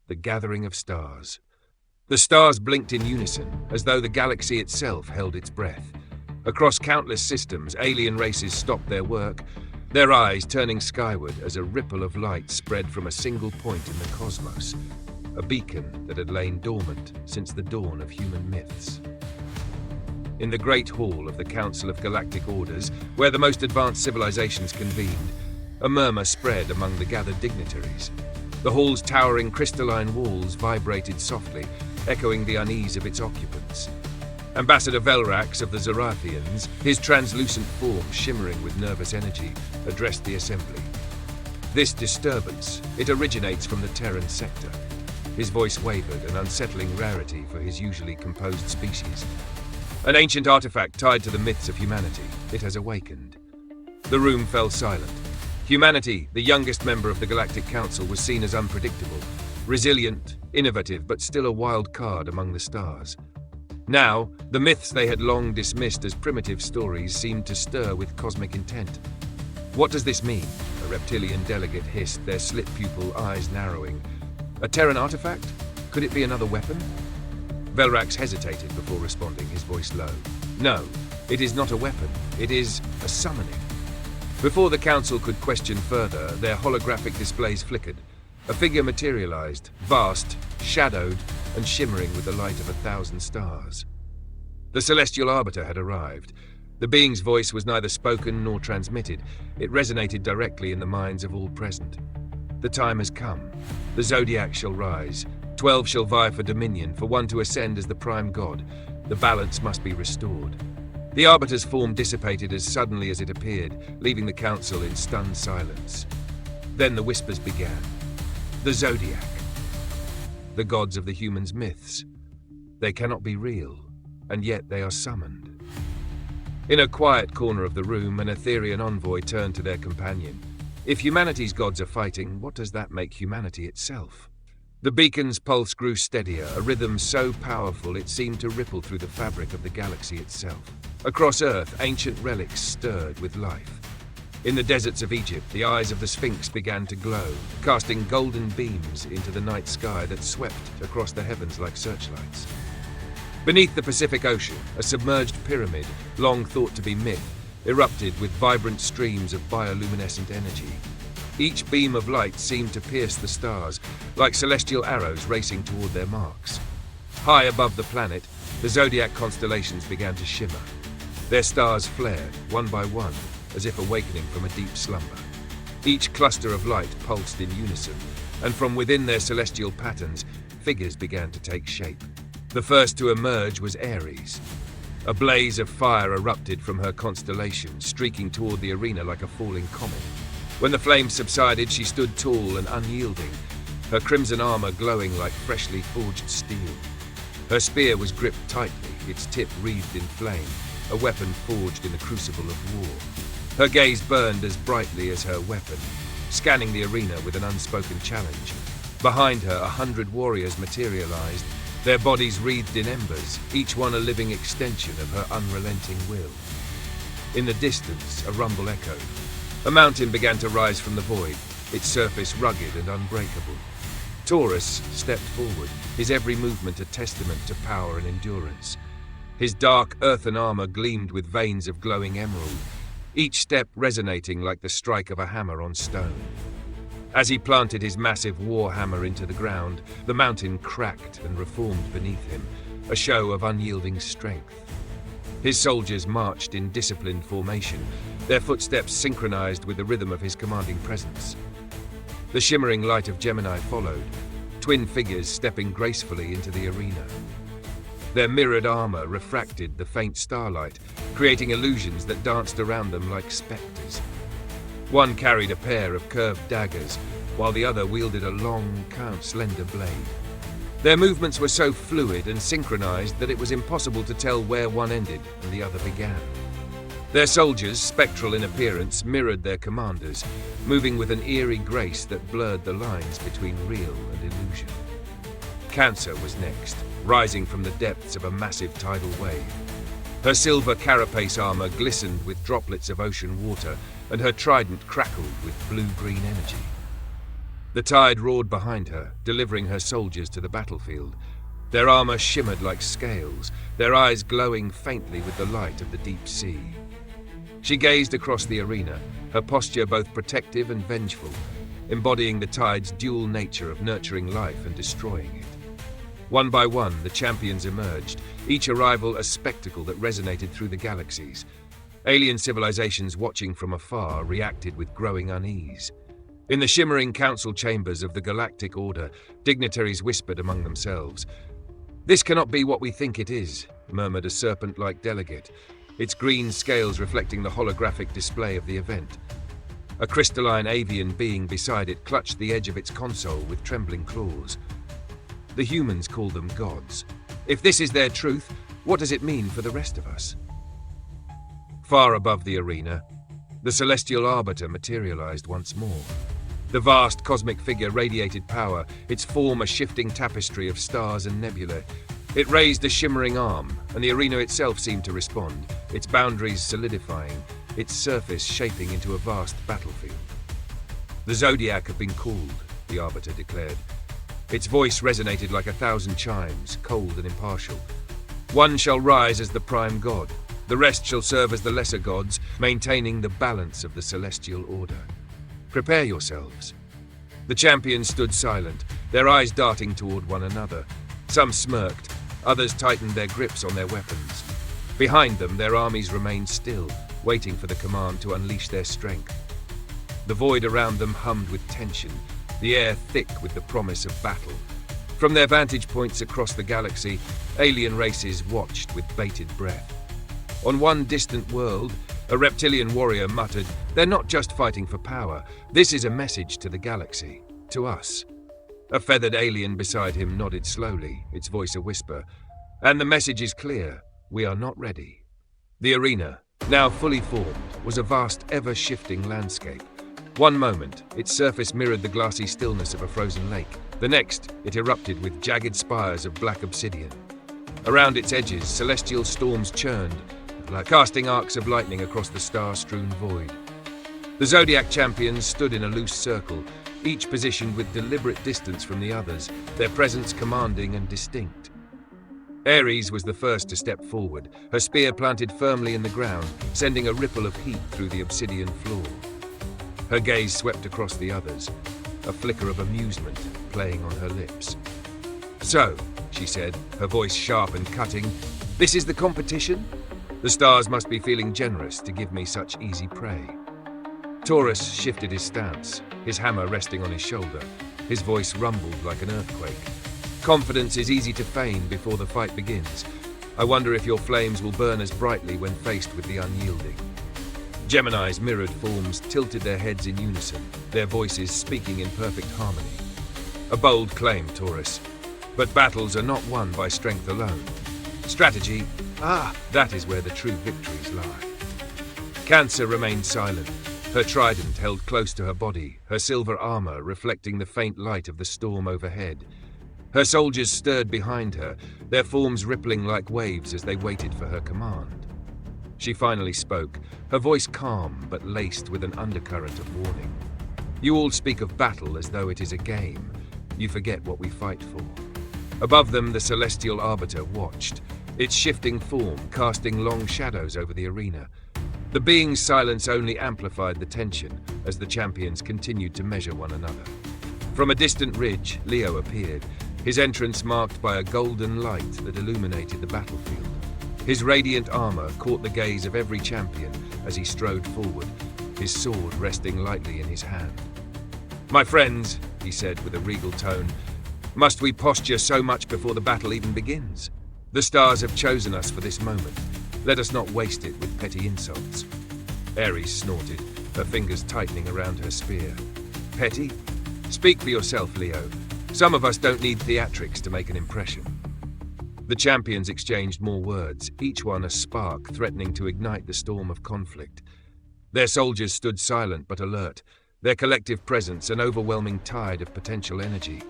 the gathering of stars. The stars blinked in unison, as though the galaxy itself held its breath. Across countless systems, alien races stopped their work, their eyes turning skyward as a ripple of light spread from a single point in the cosmos, a beacon that had lain dormant since the dawn of human myths. In the great hall of the Council of Galactic Orders, where the most advanced civilizations convened, a murmur spread among the gathered dignitaries. The hall's towering crystalline walls vibrated softly, echoing the unease of its occupants. Ambassador Velrax of the Zorathians, his translucent form shimmering with nervous energy, addressed the assembly. This disturbance, it originates from the Terran sector. His voice wavered, an unsettling rarity for his usually composed species. An ancient artifact tied to the myths of humanity, it has awakened. The room fell silent. Humanity, the youngest member of the Galactic Council, was seen as unpredictable, resilient, innovative, but still a wild card among the stars. Now, the myths they had long dismissed as primitive stories seemed to stir with cosmic intent. What does this mean? A reptilian delegate hissed, their slit pupil eyes narrowing. A Terran artifact? Could it be another weapon? Velrax hesitated before responding, his voice low. No, it is not a weapon. It is a summoning. Before the council could question further, their holographic displays flickered. A figure materialized, vast, shadowed, and shimmering with the light of 1,000 stars. The celestial arbiter had arrived. The being's voice was neither spoken nor transmitted. It resonated directly in the minds of all present. The time has come. The Zodiac shall rise. 12 shall vie for dominion, for one to ascend as the prime god. The balance must be restored. The arbiter's form dissipated as suddenly as it appeared, leaving the council in stunned silence. Then the whispers began. The Zodiac. The gods of the humans' myths. They cannot be real, and yet they are summoned. In a quiet corner of the room, an Etherian envoy turned to their companion. If humanity's gods are fighting, what does that make humanity itself? The beacon's pulse grew steadier, a rhythm so powerful it seemed to ripple through the fabric of the galaxy itself. Across Earth, ancient relics stirred with life. In the deserts of Egypt, the eyes of the Sphinx began to glow, casting golden beams into the night sky that swept across the heavens like searchlights. Beneath the Pacific Ocean, a submerged pyramid, long thought to be myth, erupted with vibrant streams of bioluminescent energy. Each beam of light seemed to pierce the stars, like celestial arrows racing toward their marks. High above the planet, the zodiac constellations began to shimmer. Their stars flared, one by one, as if awakening from a deep slumber. Each cluster of light pulsed in unison, and from within their celestial patterns, figures began to take shape. The first to emerge was Ares. A blaze of fire erupted from her constellation, streaking toward the arena like a falling comet. When the flames subsided, she stood tall and unyielding, her crimson armor glowing like freshly forged steel. Her spear was gripped tightly, its tip wreathed in flame, a weapon forged in the crucible of war. Her gaze burned as brightly as her weapon, scanning the arena with an unspoken challenge. Behind her, 100 warriors materialized, their bodies wreathed in embers, each one a living extension of her unrelenting will. In the distance, a rumble echoed. A mountain began to rise from the void, its surface rugged and unbreakable. Taurus stepped forward, his every movement a testament to power and endurance. His dark earthen armor gleamed with veins of glowing emerald, each step resonating like the strike of a hammer on stone. As he planted his massive war hammer into the ground, the mountain cracked and reformed beneath him, a show of unyielding strength. His soldiers marched in disciplined formation, their footsteps synchronized with the rhythm of his commanding presence. The shimmering light of Gemini followed, twin figures stepping gracefully into the arena. Their mirrored armor refracted the faint starlight, creating illusions that danced around them like specters. One carried a pair of curved daggers, while the other wielded a long, slender blade. Their movements were so fluid and synchronized that it was impossible to tell where one ended and the other began. Their soldiers, spectral in appearance, mirrored their commanders, moving with an eerie grace that blurred the lines between real and illusion. Cancer was next, rising from the depths of a massive tidal wave. Her silver carapace armor glistened with droplets of ocean water, and her trident crackled with blue-green energy. The tide roared behind her, delivering her soldiers to the battlefield. Their armor shimmered like scales, their eyes glowing faintly with the light of the deep sea. She gazed across the arena, her posture both protective and vengeful, embodying the tide's dual nature of nurturing life and destroying it. One by one, the champions emerged, each arrival a spectacle that resonated through the galaxies. Alien civilizations watching from afar reacted with growing unease. In the shimmering council chambers of the galactic order, dignitaries whispered among themselves. "This cannot be what we think it is," murmured a serpent-like delegate, its green scales reflecting the holographic display of the event. A crystalline avian being beside it clutched the edge of its console with trembling claws. The humans called them gods. If this is their truth, what does it mean for the rest of us? Far above the arena, the celestial arbiter materialized once more. The vast cosmic figure radiated power, its form a shifting tapestry of stars and nebulae. It raised a shimmering arm, and the arena itself seemed to respond, its boundaries solidifying, its surface shaping into a vast battlefield. "The Zodiac have been called," the arbiter declared. Its voice resonated like 1,000 chimes, cold and impartial. "One shall rise as the prime god. The rest shall serve as the lesser gods, maintaining the balance of the celestial order. Prepare yourselves." The champions stood silent, their eyes darting toward one another. Some smirked, others tightened their grips on their weapons. Behind them, their armies remained still, waiting for the command to unleash their strength. The void around them hummed with tension, the air thick with the promise of battle. From their vantage points across the galaxy, alien races watched with bated breath. On one distant world, a reptilian warrior muttered, "They're not just fighting for power. This is a message to the galaxy, to us." A feathered alien beside him nodded slowly, its voice a whisper. "And the message is clear. We are not ready." The arena, now fully formed, was a vast, ever-shifting landscape. One moment, its surface mirrored the glassy stillness of a frozen lake. The next, it erupted with jagged spires of black obsidian. Around its edges, celestial storms churned, like casting arcs of lightning across the star-strewn void. The Zodiac champions stood in a loose circle, each positioned with deliberate distance from the others, their presence commanding and distinct. Ares was the first to step forward, her spear planted firmly in the ground, sending a ripple of heat through the obsidian floor. Her gaze swept across the others, a flicker of amusement playing on her lips. "So," she said, her voice sharp and cutting, "this is the competition? The stars must be feeling generous to give me such easy prey." Taurus shifted his stance, his hammer resting on his shoulder. His voice rumbled like an earthquake. "Confidence is easy to feign before the fight begins. I wonder if your flames will burn as brightly when faced with the unyielding." Gemini's mirrored forms tilted their heads in unison, their voices speaking in perfect harmony. "A bold claim, Taurus, but battles are not won by strength alone. Strategy, that is where the true victories lie." Cancer remained silent, her trident held close to her body, her silver armor reflecting the faint light of the storm overhead. Her soldiers stirred behind her, their forms rippling like waves as they waited for her command. She finally spoke, her voice calm but laced with an undercurrent of warning. "You all speak of battle as though it is a game. You forget what we fight for." Above them, the celestial arbiter watched, its shifting form casting long shadows over the arena. The being's silence only amplified the tension as the champions continued to measure one another. From a distant ridge, Leo appeared, his entrance marked by a golden light that illuminated the battlefield. His radiant armor caught the gaze of every champion as he strode forward, his sword resting lightly in his hand. "My friends," he said with a regal tone, "must we posture so much before the battle even begins? The stars have chosen us for this moment. Let us not waste it with petty insults." Ares snorted, her fingers tightening around her spear. "Petty? Speak for yourself, Leo. Some of us don't need theatrics to make an impression." The champions exchanged more words, each one a spark threatening to ignite the storm of conflict. Their soldiers stood silent but alert, their collective presence an overwhelming tide of potential energy.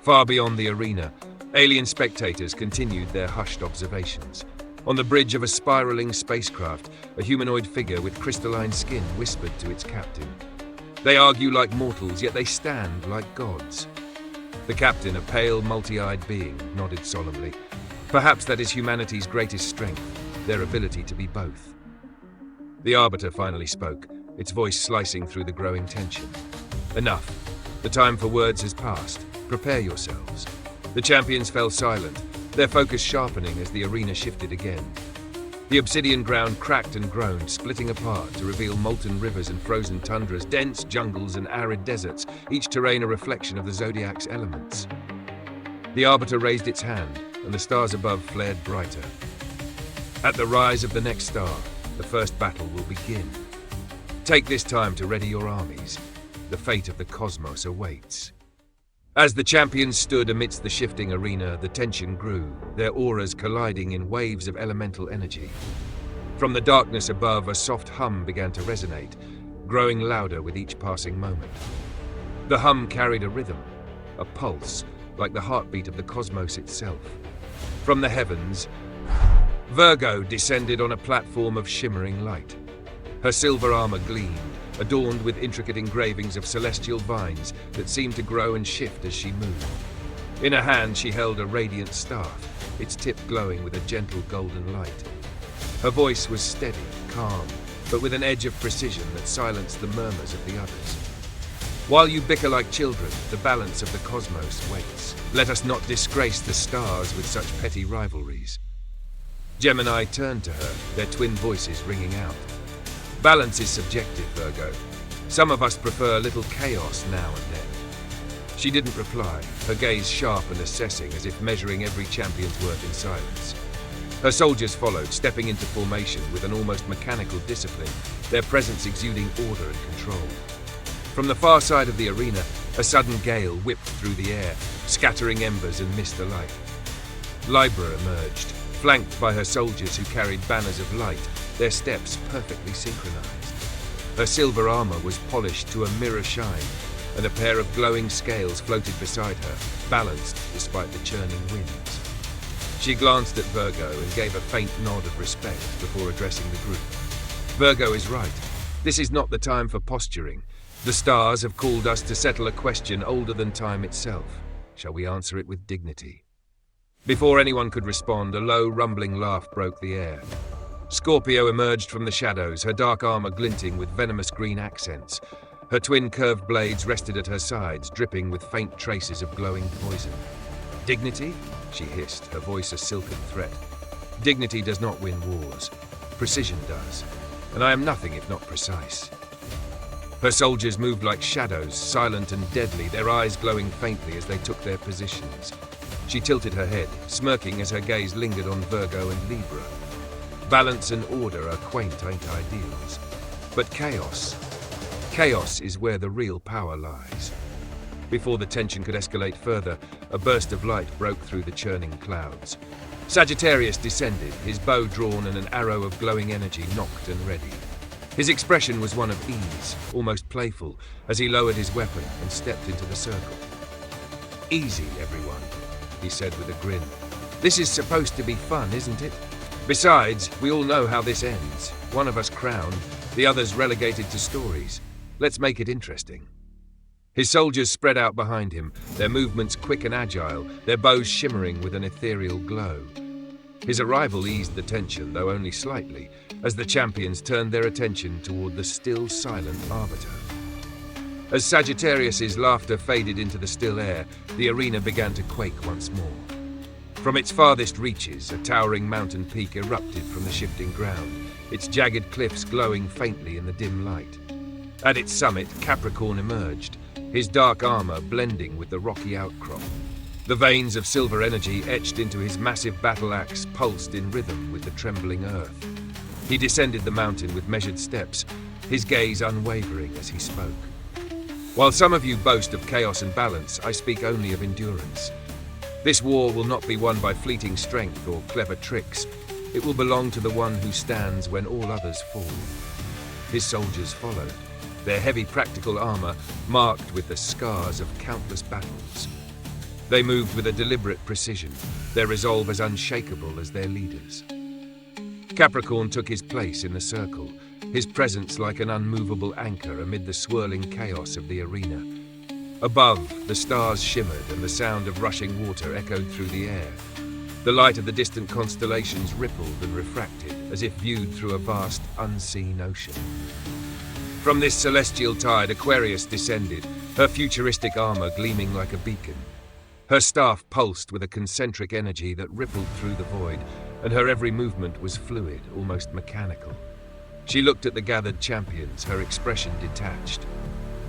Far beyond the arena, alien spectators continued their hushed observations. On the bridge of a spiraling spacecraft, a humanoid figure with crystalline skin whispered to its captain. They argue like mortals, yet they stand like gods. The captain, a pale, multi-eyed being, nodded solemnly. Perhaps that is humanity's greatest strength, their ability to be both. The Arbiter finally spoke, its voice slicing through the growing tension. Enough. The time for words has passed. Prepare yourselves. The champions fell silent, their focus sharpening as the arena shifted again. The obsidian ground cracked and groaned, splitting apart to reveal molten rivers and frozen tundras, dense jungles and arid deserts, each terrain a reflection of the Zodiac's elements. The Arbiter raised its hand, and the stars above flared brighter. At the rise of the next star, the first battle will begin. Take this time to ready your armies. The fate of the cosmos awaits. As the champions stood amidst the shifting arena, the tension grew, their auras colliding in waves of elemental energy. From the darkness above, a soft hum began to resonate, growing louder with each passing moment. The hum carried a rhythm, a pulse, like the heartbeat of the cosmos itself. From the heavens, Virgo descended on a platform of shimmering light. Her silver armor gleamed, adorned with intricate engravings of celestial vines that seemed to grow and shift as she moved. In her hand she held a radiant staff, its tip glowing with a gentle golden light. Her voice was steady, calm, but with an edge of precision that silenced the murmurs of the others. While you bicker like children, the balance of the cosmos waits. Let us not disgrace the stars with such petty rivalries. Gemini turned to her, their twin voices ringing out. Balance is subjective, Virgo. Some of us prefer a little chaos now and then. She didn't reply, her gaze sharp and assessing as if measuring every champion's work in silence. Her soldiers followed, stepping into formation with an almost mechanical discipline, their presence exuding order and control. From the far side of the arena, a sudden gale whipped through the air, scattering embers and mist alike. Libra emerged, flanked by her soldiers who carried banners of light, their steps perfectly synchronized. Her silver armor was polished to a mirror shine, and a pair of glowing scales floated beside her, balanced despite the churning winds. She glanced at Virgo and gave a faint nod of respect before addressing the group. Virgo is right. This is not the time for posturing. The stars have called us to settle a question older than time itself. Shall we answer it with dignity? Before anyone could respond, a low, rumbling laugh broke the air. Scorpio emerged from the shadows, her dark armor glinting with venomous green accents. Her twin curved blades rested at her sides, dripping with faint traces of glowing poison. Dignity? She hissed, her voice a silken threat. Dignity does not win wars. Precision does. And I am nothing if not precise. Her soldiers moved like shadows, silent and deadly, their eyes glowing faintly as they took their positions. She tilted her head, smirking as her gaze lingered on Virgo and Libra. Balance and order are quaint, ain't ideals. But chaos is where the real power lies. Before the tension could escalate further, a burst of light broke through the churning clouds. Sagittarius descended, his bow drawn and an arrow of glowing energy nocked and ready. His expression was one of ease, almost playful, as he lowered his weapon and stepped into the circle. Easy, everyone, he said with a grin. This is supposed to be fun, isn't it? Besides, we all know how this ends. One of us crowned, the others relegated to stories. Let's make it interesting. His soldiers spread out behind him, their movements quick and agile, their bows shimmering with an ethereal glow. His arrival eased the tension, though only slightly, as the champions turned their attention toward the still silent Arbiter. As Sagittarius's laughter faded into the still air, the arena began to quake once more. From its farthest reaches, a towering mountain peak erupted from the shifting ground, its jagged cliffs glowing faintly in the dim light. At its summit, Capricorn emerged, his dark armor blending with the rocky outcrop. The veins of silver energy etched into his massive battle axe pulsed in rhythm with the trembling earth. He descended the mountain with measured steps, his gaze unwavering as he spoke. While some of you boast of chaos and balance, I speak only of endurance. This war will not be won by fleeting strength or clever tricks. It will belong to the one who stands when all others fall. His soldiers followed, their heavy practical armor marked with the scars of countless battles. They moved with a deliberate precision, their resolve as unshakable as their leaders. Capricorn took his place in the circle, his presence like an unmovable anchor amid the swirling chaos of the arena. Above, the stars shimmered and the sound of rushing water echoed through the air. The light of the distant constellations rippled and refracted, as if viewed through a vast, unseen ocean. From this celestial tide, Aquarius descended, her futuristic armor gleaming like a beacon. Her staff pulsed with a concentric energy that rippled through the void, and her every movement was fluid, almost mechanical. She looked at the gathered champions, her expression detached.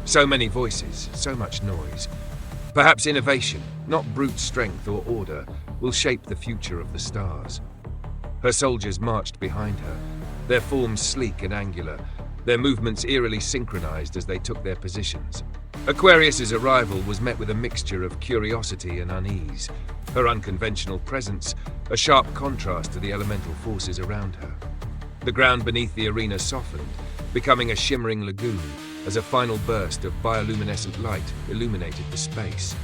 So many voices, so much noise. Perhaps innovation, not brute strength or order, will shape the future of the stars. Her soldiers marched behind her, their forms sleek and angular, their movements eerily synchronized as they took their positions. Aquarius's arrival was met with a mixture of curiosity and unease, her unconventional presence a sharp contrast to the elemental forces around her. The ground beneath the arena softened, becoming a shimmering lagoon as a final burst of bioluminescent light illuminated the space.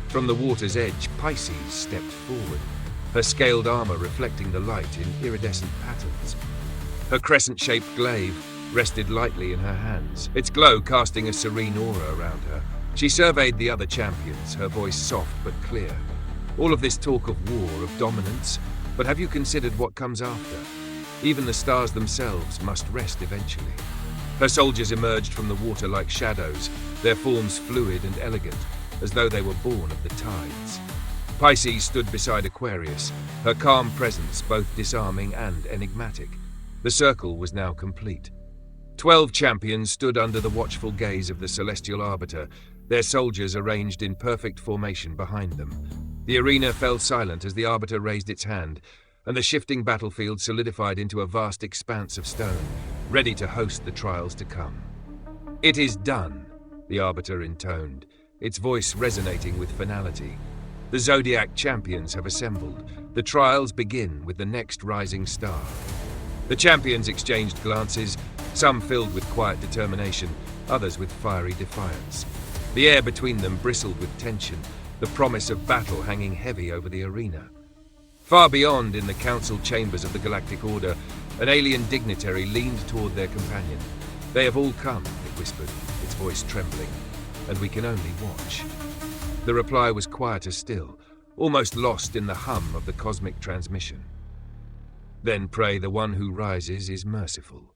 From the water's edge, Pisces stepped forward, her scaled armor reflecting the light in iridescent patterns. Her crescent-shaped glaive rested lightly in her hands, its glow casting a serene aura around her. She surveyed the other champions, her voice soft but clear. All of this talk of war, of dominance, but have you considered what comes after? Even the stars themselves must rest eventually. Her soldiers emerged from the water like shadows, their forms fluid and elegant, as though they were born of the tides. Pisces stood beside Aquarius, her calm presence both disarming and enigmatic. The circle was now complete. 12 champions stood under the watchful gaze of the celestial arbiter, their soldiers arranged in perfect formation behind them. The arena fell silent as the arbiter raised its hand, and the shifting battlefield solidified into a vast expanse of stone, ready to host the trials to come. "It is done," the arbiter intoned, its voice resonating with finality. "The Zodiac champions have assembled. The trials begin with the next rising star." The champions exchanged glances, some filled with quiet determination, others with fiery defiance. The air between them bristled with tension, the promise of battle hanging heavy over the arena. Far beyond, in the council chambers of the Galactic Order, an alien dignitary leaned toward their companion. "They have all come," it whispered, its voice trembling, "and we can only watch." The reply was quieter still, almost lost in the hum of the cosmic transmission. "Then pray the one who rises is merciful."